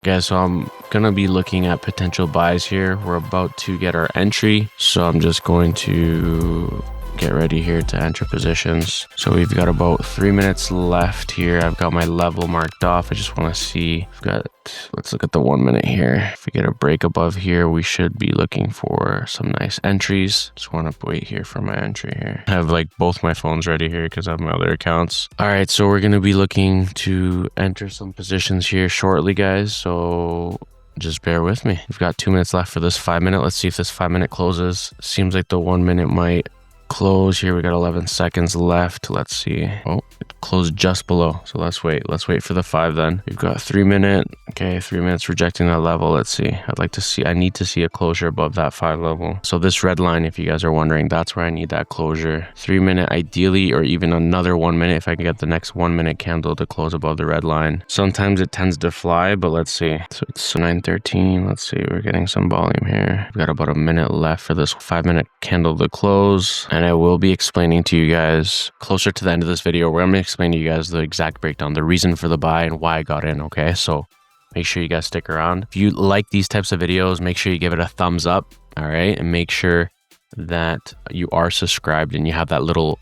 Guys, so I'm gonna be looking at potential buys here. We're about to get our entry, so I'm just going to get ready here to enter positions. So we've got about 3 minutes left here. I've got my level marked off. I just want to see, let's look at the 1 minute here. If we get a break above here, we should be looking for some nice entries. Just want to wait here for my entry here. I have like both my phones ready here because I have my other accounts. All right, so we're going to be looking to enter some positions here shortly, guys. So just bear with me. We've got 2 minutes left for this 5 minute. Let's see if this 5 minute closes. Seems like the 1 minute might close here. We got 11 seconds left. Let's see. Oh, it closed just below. So let's wait for the 5 then. We've got 3 minute. Okay, 3 minutes rejecting that level. Let's see. I need to see a closure above that 5 level. So this red line, if you guys are wondering, that's where I need that closure. 3 minute ideally, or even another 1 minute if I can get the next 1 minute candle to close above the red line. Sometimes it tends to fly, but let's see. So it's 9:13. Let's see. We're getting some volume here. We've got about a minute left for this 5 minute candle to close. And I will be explaining to you guys closer to the end of this video, where I'm going to explain to you guys the exact breakdown, the reason for the buy and why I got in. Okay, so make sure you guys stick around. If you like these types of videos, make sure you give it a thumbs up. All right, and make sure that you are subscribed and you hit that little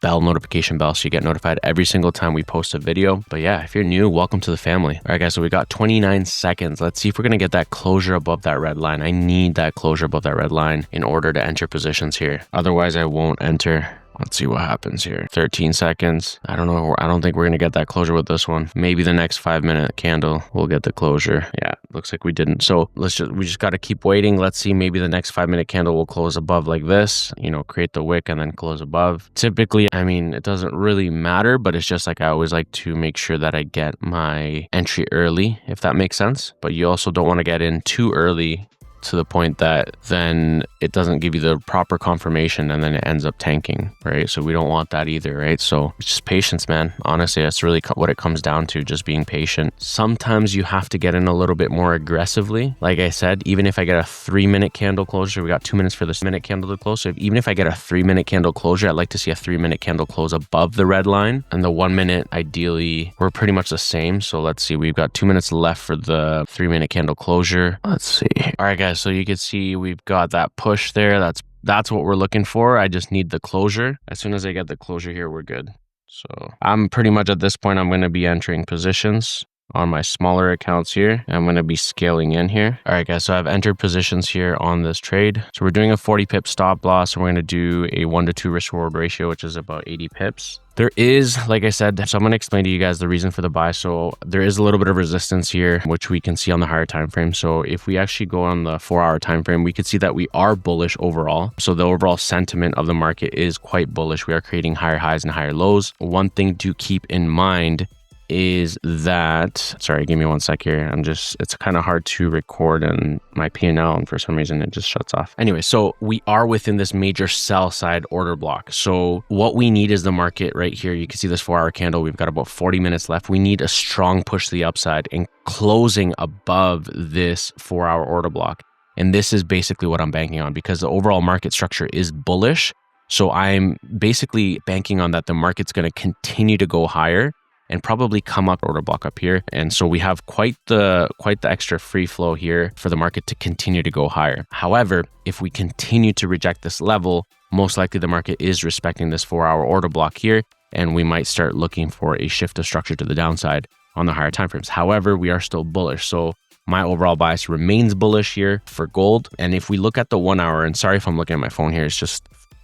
bell, notification bell, so you get notified every single time we post a video. But yeah, if you're new, welcome to the family. All right, guys, so we got 29 seconds. Let's see if we're going to get that closure above that red line. I need that closure above that red line in order to enter positions here. Otherwise, I won't enter. Let's see what happens here. 13 seconds. I don't know. I don't think we're going to get that closure with this one. Maybe the next 5 minute candle will get the closure. Yeah, looks like we didn't. So we just got to keep waiting. Let's see. Maybe the next 5 minute candle will close above like this, create the wick and then close above. Typically, I mean, it doesn't really matter, but it's just like I always like to make sure that I get my entry early, if that makes sense. But you also don't want to get in too early to the point that then it doesn't give you the proper confirmation and then it ends up tanking, right? So we don't want that either, right? So it's just patience, man. Honestly, that's really what it comes down to, just being patient. Sometimes you have to get in a little bit more aggressively. Like I said, even if I get a 3 minute candle closure, we got 2 minutes for this minute candle to close. So even if I get a 3 minute candle closure, I'd like to see a 3 minute candle close above the red line. And the 1 minute, ideally, we're pretty much the same. So let's see, we've got 2 minutes left for the 3 minute candle closure. Let's see. All right, guys. So you can see we've got that push there. That's what we're looking for. I just need the closure. As soon as I get the closure here, we're good. So I'm pretty much at this point, I'm going to be entering positions on my smaller accounts here. I'm going to be scaling in here. All right, guys. So I've entered positions here on this trade. So we're doing a 40 pip stop loss, and we're going to do a 1-to-2 risk reward ratio, which is about 80 pips. There is, like I said, so I'm going to explain to you guys the reason for the buy. So there is a little bit of resistance here, which we can see on the higher time frame. So if we actually go on the 4-hour time frame, we could see that we are bullish overall. So the overall sentiment of the market is quite bullish. We are creating higher highs and higher lows. One thing to keep in mind is that, sorry, give me 1 sec here. It's kind of hard to record in my P&L, and for some reason it just shuts off. Anyway, so we are within this major sell side order block. So what we need is the market right here. You can see this 4-hour candle. We've got about 40 minutes left. We need a strong push to the upside and closing above this 4-hour order block. And this is basically what I'm banking on, because the overall market structure is bullish. So I'm basically banking on that the market's going to continue to go higher and probably come up order block up here. And so we have quite the extra free flow here for the market to continue to go higher. However, if we continue to reject this level, most likely the market is respecting this 4-hour order block here, and we might start looking for a shift of structure to the downside on the higher timeframes. However, we are still bullish. So my overall bias remains bullish here for gold. And if we look at the 1 hour, and sorry if I'm looking at my phone here,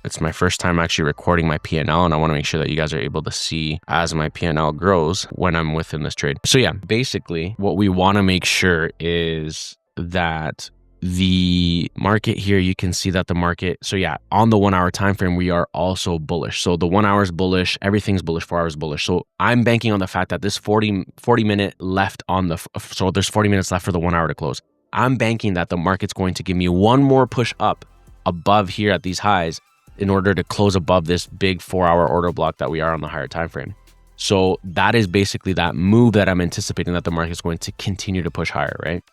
it's my first time actually recording my P&L, and I want to make sure that you guys are able to see as my P&L grows when I'm within this trade. So yeah, basically what we want to make sure is that the market here, you can see that the market, so yeah, on the 1 hour time frame, we are also bullish. So the 1 hour is bullish, everything's bullish, 4 hours bullish. So I'm banking on the fact that this 40 minute left so there's 40 minutes left for the 1 hour to close. I'm banking that the market's going to give me one more push up above here at these highs in order to close above this big 4-hour order block that we are on the higher time frame. So that is basically that move that I'm anticipating that the market is going to continue to push higher, right?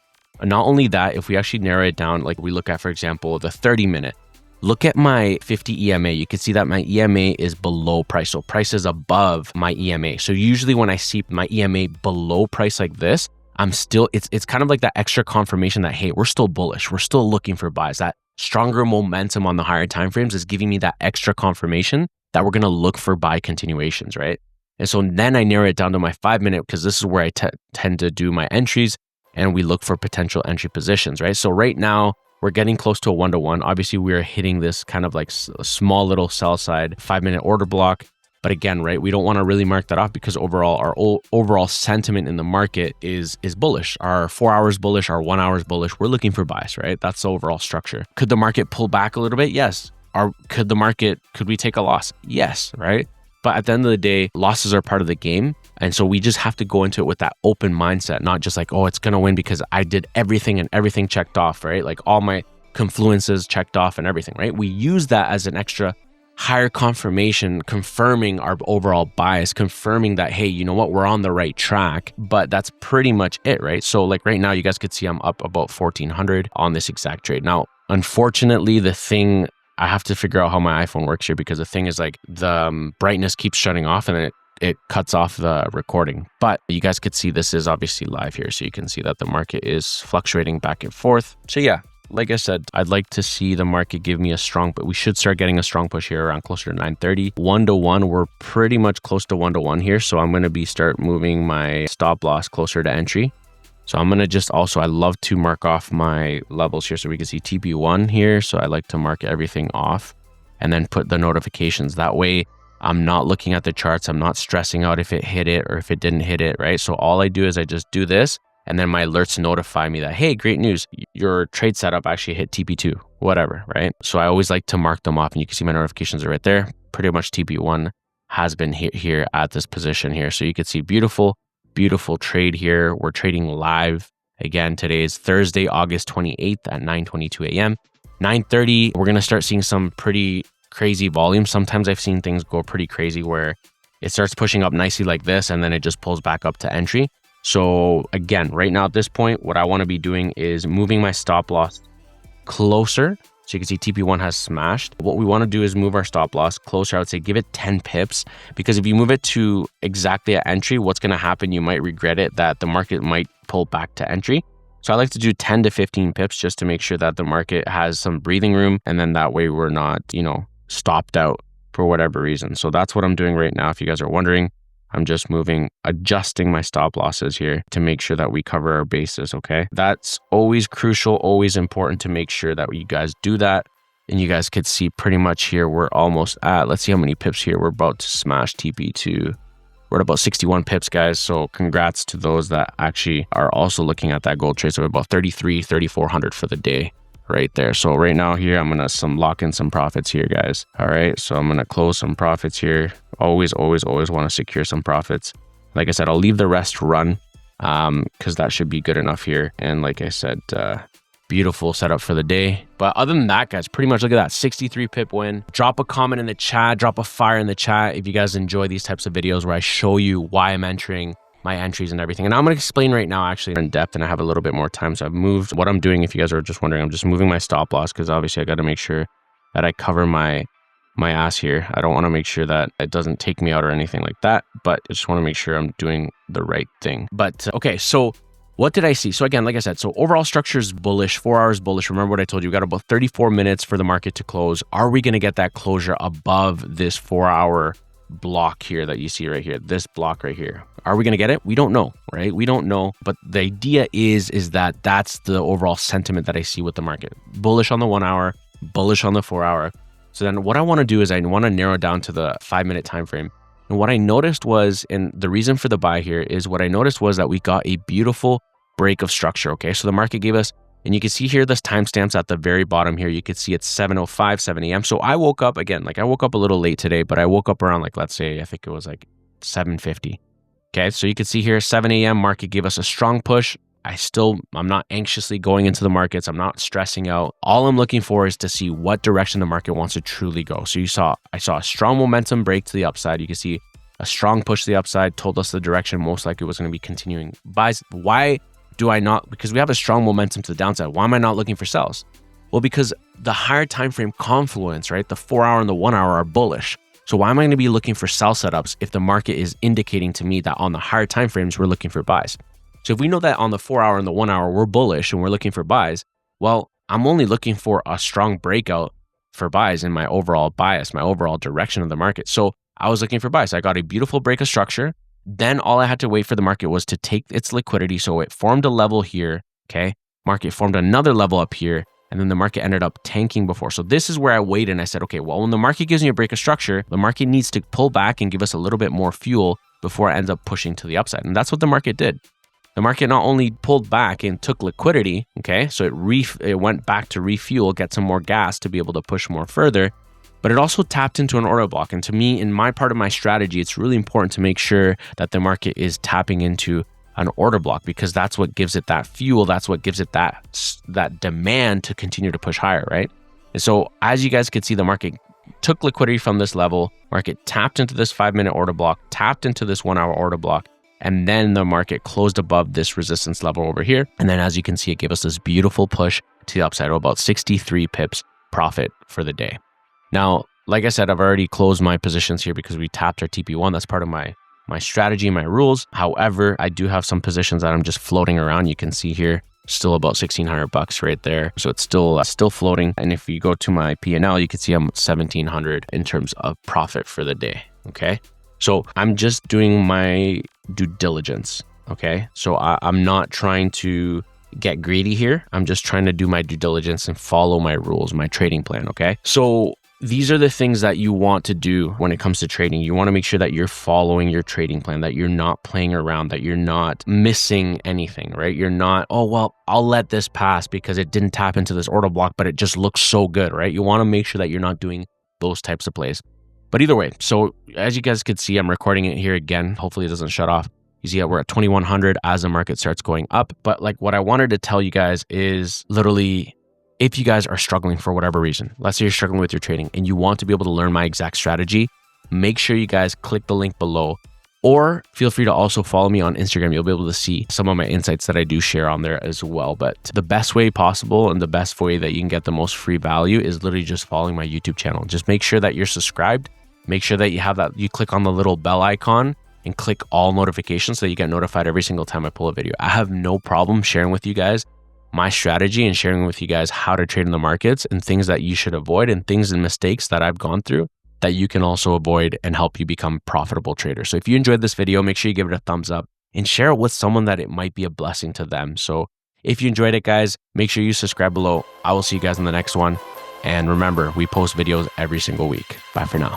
And not only that, if we actually narrow it down, like we look at, for example, the 30 minute, look at my 50 EMA. You can see that my EMA is below price. So price is above my EMA. So usually when I see my EMA below price like this, it's kind of like that extra confirmation that, hey, we're still bullish. We're still looking for buys. That stronger momentum on the higher timeframes is giving me that extra confirmation that we're going to look for buy continuations, right? And so then I narrow it down to my 5 minute, because this is where I tend to do my entries, and we look for potential entry positions, right? So right now we're getting close to a 1-to-1. Obviously we are hitting this kind of like a small little sell side 5 minute order block. But again, right, we don't want to really mark that off, because overall our overall sentiment in the market is bullish. Our 4 hours bullish, our 1 hour is bullish. We're looking for buys, right? That's the overall structure. Could the market pull back a little bit? Yes. Could we take a loss? Yes, right? But at the end of the day, losses are part of the game. And so we just have to go into it with that open mindset, not just like, oh, it's going to win because I did everything and everything checked off, right? Like all my confluences checked off and everything, right? We use that as an extra higher confirmation, confirming our overall bias, confirming that, hey, you know what, we're on the right track. But that's pretty much it, right? So like right now, you guys could see I'm up about 1,400 on this exact trade. Now, unfortunately, I have to figure out how my iPhone works here, because the thing is like the brightness keeps shutting off and it cuts off the recording. But you guys could see this is obviously live here. So you can see that the market is fluctuating back and forth. So yeah, like I said, I'd like to see the market give me but we should start getting a strong push here around closer to 930. 1-to-1, we're pretty much close to 1-to-1 here. So I'm going to start moving my stop loss closer to entry. So I'm going to I love to mark off my levels here so we can see TP1 here. So I like to mark everything off and then put the notifications. That way I'm not looking at the charts. I'm not stressing out if it hit it or if it didn't hit it, right? So all I do is I just do this, and then my alerts notify me that, hey, great news, your trade setup actually hit TP2, whatever, right? So I always like to mark them off, and you can see my notifications are right there. Pretty much TP1 has been hit here at this position here. So you can see beautiful trade here. We're trading live. Again, today is Thursday, August 28th at 9:22 a.m. 9:30, we're going to start seeing some pretty crazy volume. Sometimes I've seen things go pretty crazy where it starts pushing up nicely like this, and then it just pulls back up to entry. So again, right now at this point, what I want to be doing is moving my stop loss closer. So you can see TP1 has smashed. What we want to do is move our stop loss closer. I would say give it 10 pips, because if you move it to exactly at entry, what's going to happen, you might regret it, that the market might pull back to entry. So I like to do 10 to 15 pips just to make sure that the market has some breathing room, and then that way we're not, stopped out for whatever reason. So that's what I'm doing right now. If you guys are wondering, I'm just adjusting my stop losses here to make sure that we cover our bases, okay? That's always crucial, always important to make sure that you guys do that. And you guys could see pretty much here, we're almost at, let's see how many pips here. We're about to smash TP2. We're at about 61 pips, guys. So congrats to those that actually are also looking at that gold trade. So we're about 3,400 for the day right there. So right now here, I'm going to lock in some profits here, guys. All right. So I'm going to close some profits here. Always want to secure some profits. Like I said, I'll leave the rest run because that should be good enough here. And like I said, beautiful setup for the day. But other than that, guys, pretty much look at that 63 pip win. Drop a comment in the chat, drop a fire in the chat if you guys enjoy these types of videos where I show you why I'm entering my entries and everything. And I'm going to explain right now actually in depth, and I have a little bit more time. So I've moved what I'm doing. If you guys are just wondering, I'm just moving my stop loss because obviously I got to make sure that I cover my ass here. I don't want to make sure that it doesn't take me out or anything like that, but I just want to make sure I'm doing the right thing. But okay, so what did I see? So again, like I said, so overall structure is bullish, 4 hours bullish. Remember what I told you, we got about 34 minutes for the market to close. Are we going to get that closure above this 4 hour block here that you see right here, this block right here? Are we going to get it? We don't know, right? We don't know. But the idea is that that's the overall sentiment that I see with the market. Bullish on the 1 hour, bullish on the 4 hour. So then what I want to do is I want to narrow down to the 5 minute time frame. And what I noticed was, and the reason for the buy here is what I noticed was that we got a beautiful break of structure. Okay, so the market gave us, and you can see here this timestamps at the very bottom here. You can see it's 7:05, 7 a.m. So I woke up again, like I woke up a little late today, but I woke up around let's say, I think it was 7:50. Okay, so you can see here 7 a.m. market gave us a strong push. I'm not anxiously going into the markets. I'm not stressing out. All I'm looking for is to see what direction the market wants to truly go. So I saw a strong momentum break to the upside. You can see a strong push to the upside, told us the direction most likely was going to be continuing buys. Why do I not? Because we have a strong momentum to the downside. Why am I not looking for sells? Well, because the higher time frame confluence, right? The 4 hour and the 1 hour are bullish. So why am I going to be looking for sell setups if the market is indicating to me that on the higher time frames, we're looking for buys? So if we know that on the 4 hour and the 1 hour, we're bullish and we're looking for buys, well, I'm only looking for a strong breakout for buys in my overall bias, my overall direction of the market. So I was looking for buys. I got a beautiful break of structure. Then all I had to wait for the market was to take its liquidity. So it formed a level here, okay? Market formed another level up here, and then the market ended up tanking before. So this is where I waited and I said, okay, well, when the market gives me a break of structure, the market needs to pull back and give us a little bit more fuel before it ends up pushing to the upside. And that's what the market did. The market not only pulled back and took liquidity, okay, so it went back to refuel, get some more gas to be able to push more further, but it also tapped into an order block. And to me, in my part of my strategy, it's really important to make sure that the market is tapping into an order block, because that's what gives it that fuel. That's what gives it that demand to continue to push higher, right? And so as you guys could see, the market took liquidity from this level, market tapped into this 5-minute order block, tapped into this 1 hour order block, and then the market closed above this resistance level over here. And then as you can see, it gave us this beautiful push to the upside of about 63 pips profit for the day. Now, like I said, I've already closed my positions here because we tapped our TP1. That's part of my strategy, my rules. However, I do have some positions that I'm just floating around. You can see here, still about $1,600 right there. So it's still floating. And if you go to my P&L, you can see I'm 1,700 in terms of profit for the day. Okay. So I'm just doing my due diligence. Okay. So I'm not trying to get greedy here. I'm just trying to do my due diligence and follow my rules, my trading plan. Okay. So these are the things that you want to do when it comes to trading. You want to make sure that you're following your trading plan, that you're not playing around, that you're not missing anything, right? You're not, oh, well, I'll let this pass because it didn't tap into this order block, but it just looks so good, right? You want to make sure that you're not doing those types of plays. But either way, so as you guys could see, I'm recording it here again. Hopefully it doesn't shut off. You see that we're at 2,100 as the market starts going up. But like what I wanted to tell you guys is literally, if you guys are struggling for whatever reason, let's say you're struggling with your trading and you want to be able to learn my exact strategy, make sure you guys click the link below, or feel free to also follow me on Instagram. You'll be able to see some of my insights that I do share on there as well. But the best way possible and the best way that you can get the most free value is literally just following my YouTube channel. Just make sure that you're subscribed. Make sure that you have that, you click on the little bell icon and click all notifications so that you get notified every single time I pull a video. I have no problem sharing with you guys my strategy and sharing with you guys how to trade in the markets and things that you should avoid and things and mistakes that I've gone through that you can also avoid and help you become profitable traders. So if you enjoyed this video, make sure you give it a thumbs up and share it with someone that it might be a blessing to them. So if you enjoyed it, guys, make sure you subscribe below. I will see you guys in the next one. And remember, we post videos every single week. Bye for now.